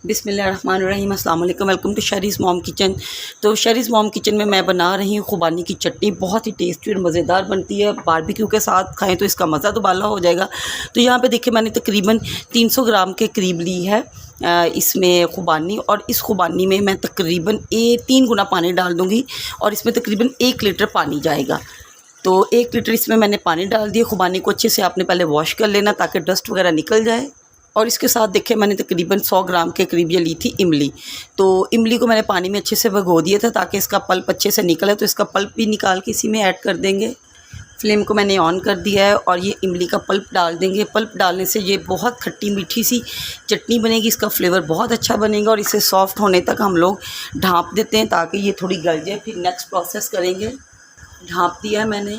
बिस्मिल्लाहिर्रहमानिर्रहीम, अस्सलाम वालेकुम, वेलकम टू शरीज़ मॉम किचन। तो शरीज़ मॉम किचन में मैं बना रही हूँ खुबानी की चटनी। बहुत ही टेस्टी और मज़ेदार बनती है। बारबेक्यू के साथ खाएं तो इसका मज़ा तो बाला हो जाएगा। तो यहाँ पे देखिए मैंने तकरीबन 300 ग्राम के करीब ली है इसमें खुबानी, और इस खुबानी में मैं तकरीबन 3 गुना पानी डाल दूँगी और इसमें तकरीबन 1 लीटर पानी जाएगा। तो 1 लीटर इसमें मैंने पानी डाल दिया। खुबानी को अच्छे से आपने पहले वॉश कर लेना ताकि डस्ट वगैरह निकल जाए। और इसके साथ देखिए मैंने तकरीबन 100 ग्राम के करीब ये ली थी इमली। तो इमली को मैंने पानी में अच्छे से भिगो दिया था ताकि इसका पल्प अच्छे से निकले। तो इसका पल्प भी निकाल के इसी में ऐड कर देंगे। फ्लेम को मैंने ऑन कर दिया है और ये इमली का पल्प डाल देंगे। पल्प डालने से ये बहुत खट्टी मीठी सी चटनी बनेगी। इसका फ्लेवर बहुत अच्छा बनेगा और इसे सॉफ्ट होने तक हम लोग ढाँप देते हैं ताकि ये थोड़ी गल जाए। फिर नेक्स्ट प्रोसेस करेंगे। ढाँप दिया है मैंने।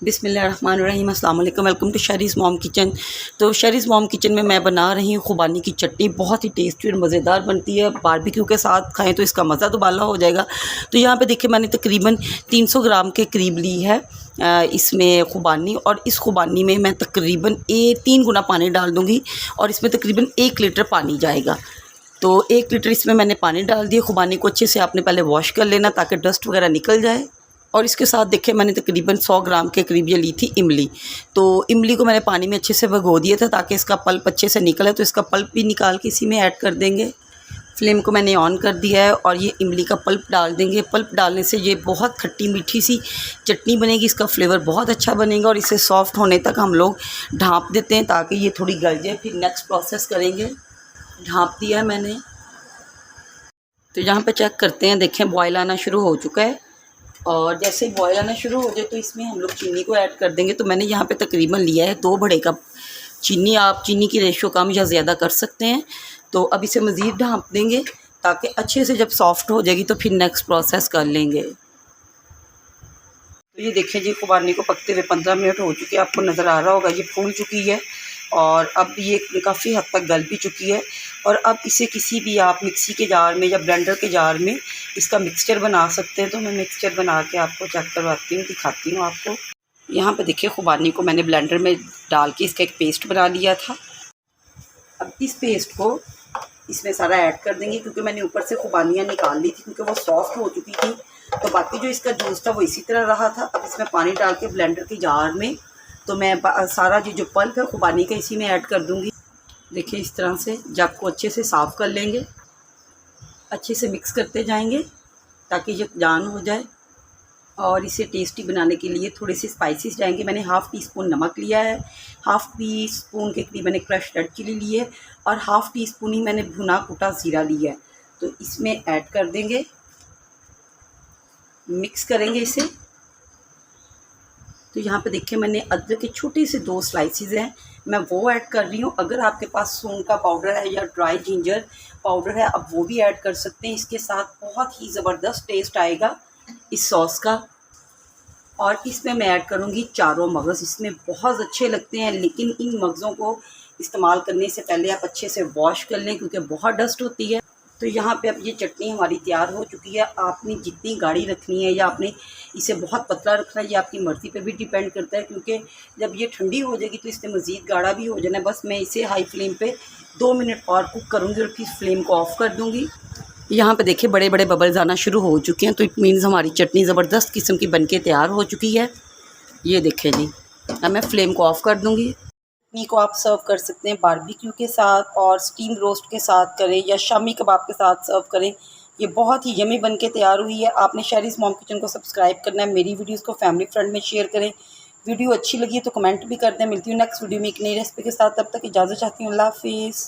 बिस्मिल्लाहिर्रहमानिर्रहीम, अस्सलाम वालेकुम, वेलकम टू शरीज़ मॉम किचन। तो शरीज़ मॉम किचन में मैं बना रही हूँ खुबानी की चटनी। बहुत ही टेस्टी और मज़ेदार बनती है। बारबेक्यू के साथ खाएं तो इसका मज़ा तो बाला हो जाएगा। तो यहाँ पे देखिए मैंने तकरीबन 300 ग्राम के करीब ली है इसमें खुबानी, और इस खुबानी में मैं तकरीबन 3 गुना पानी डाल दूँगी और इसमें तकरीबन 1 लीटर पानी जाएगा। तो 1 लीटर इसमें मैंने पानी डाल दिया। खुबानी को अच्छे से आपने पहले वॉश कर लेना ताकि डस्ट वगैरह निकल जाए। और इसके साथ देखिए मैंने तकरीबन 100 ग्राम के करीब ये ली थी इमली। तो इमली को मैंने पानी में अच्छे से भिगो दिया था ताकि इसका पल्प अच्छे से निकले। तो इसका पल्प भी निकाल के इसी में ऐड कर देंगे। फ्लेम को मैंने ऑन कर दिया है और ये इमली का पल्प डाल देंगे। पल्प डालने से ये बहुत खट्टी मीठी सी चटनी बनेगी। इसका फ्लेवर बहुत अच्छा बनेगा और इसे सॉफ्ट होने तक हम लोग ढाँप देते हैं ताकि ये थोड़ी गल जाए। फिर नेक्स्ट प्रोसेस करेंगे। ढाँप दिया है मैंने। तो यहाँ पे चेक करते हैं, देखें बॉयल आना शुरू हो चुका है। और जैसे ही बॉयल आना शुरू हो जाए तो इसमें हम लोग चीनी को ऐड कर देंगे। तो मैंने यहाँ पे तकरीबन लिया है 2 बड़े कप चीनी। आप चीनी की रेशो कम या ज़्यादा कर सकते हैं। तो अब इसे मज़ीद ढाँप देंगे ताकि अच्छे से जब सॉफ्ट हो जाएगी तो फिर नेक्स्ट प्रोसेस कर लेंगे। तो ये देखिए जी, खुबानी को पकते हुए 15 मिनट हो चुके हैं। आपको नज़र आ रहा होगा ये फूल चुकी है और अब ये काफ़ी हद तक गल भी चुकी है। और अब इसे किसी भी आप मिक्सी के जार में या ब्लेंडर के जार में इसका मिक्सचर बना सकते हैं। तो मैं मिक्सचर बना के आपको चेक करवाती हूँ, दिखाती हूँ आपको। यहाँ पे देखिए खुबानी को मैंने ब्लेंडर में डाल के इसका एक पेस्ट बना लिया था। अब इस पेस्ट को इसमें सारा ऐड कर देंगे क्योंकि मैंने ऊपर से खुबानियाँ निकाल ली थी क्योंकि वो सॉफ्ट हो चुकी थी। तो बाकी जो इसका जूस था वो इसी तरह रहा था। अब इसमें पानी डाल के ब्लेंडर के जार में तो मैं सारा जो पल्प है खुबानी का इसी में ऐड कर दूँगी। देखिए इस तरह से जग को अच्छे से साफ़ कर लेंगे। अच्छे से मिक्स करते जाएंगे ताकि ये जान हो जाए। और इसे टेस्टी बनाने के लिए थोड़े से स्पाइसेस जाएंगे। मैंने हाफ़ टी स्पून नमक लिया है, हाफ़ टी स्पून के करीब मैंने क्रश रेड चिली ली है और हाफ़ टी स्पून ही मैंने भुना कुटा ज़ीरा लिया है। तो इसमें ऐड कर देंगे, मिक्स करेंगे इसे। तो यहाँ पे देखिए मैंने अदरक के छोटे से 2 स्लाइसेस हैं, मैं वो ऐड कर रही हूँ। अगर आपके पास सूंड का पाउडर है या ड्राई जिंजर पाउडर है, आप वो भी ऐड कर सकते हैं। इसके साथ बहुत ही ज़बरदस्त टेस्ट आएगा इस सॉस का। और इसमें मैं ऐड करूँगी चारों मगज़। इसमें बहुत अच्छे लगते हैं, लेकिन इन मगज़ों को इस्तेमाल करने से पहले आप अच्छे से वॉश कर लें क्योंकि बहुत डस्ट होती है। तो यहाँ पे अब ये चटनी हमारी तैयार हो चुकी है। आपने जितनी गाढ़ी रखनी है या आपने इसे बहुत पतला रखना है, ये आपकी मर्ज़ी पे भी डिपेंड करता है क्योंकि जब ये ठंडी हो जाएगी तो इससे मज़ीद गाढ़ा भी हो जाना है। बस मैं इसे हाई फ्लेम पे 2 मिनट और कुक करूँगी और फिर फ्लेम को ऑफ़ कर दूँगी। यहाँ पे देखिए बड़े बड़े बबल्स आना शुरू हो चुके हैं। तो इट मीन्स हमारी चटनी ज़बरदस्त किस्म की बनके तैयार हो चुकी है। ये देखें जी, अब मैं फ्लेम को ऑफ़ कर दूँगी। चटनी को आप सर्व कर सकते हैं बारबेक्यू के साथ और स्टीम रोस्ट के साथ करें या शामी कबाब के साथ सर्व करें। ये बहुत ही यमी बन के तैयार हुई है। आपने शरीज़ मॉम किचन को सब्सक्राइब करना है। मेरी वीडियोस को फैमिली फ्रेंड में शेयर करें। वीडियो अच्छी लगी है तो कमेंट भी कर दें। मिलती हूँ नेक्स्ट वीडियो में एक नई रेसिपी के साथ। तब तक इजाज़त चाहती हूँ। अल्लाह हाफिज़।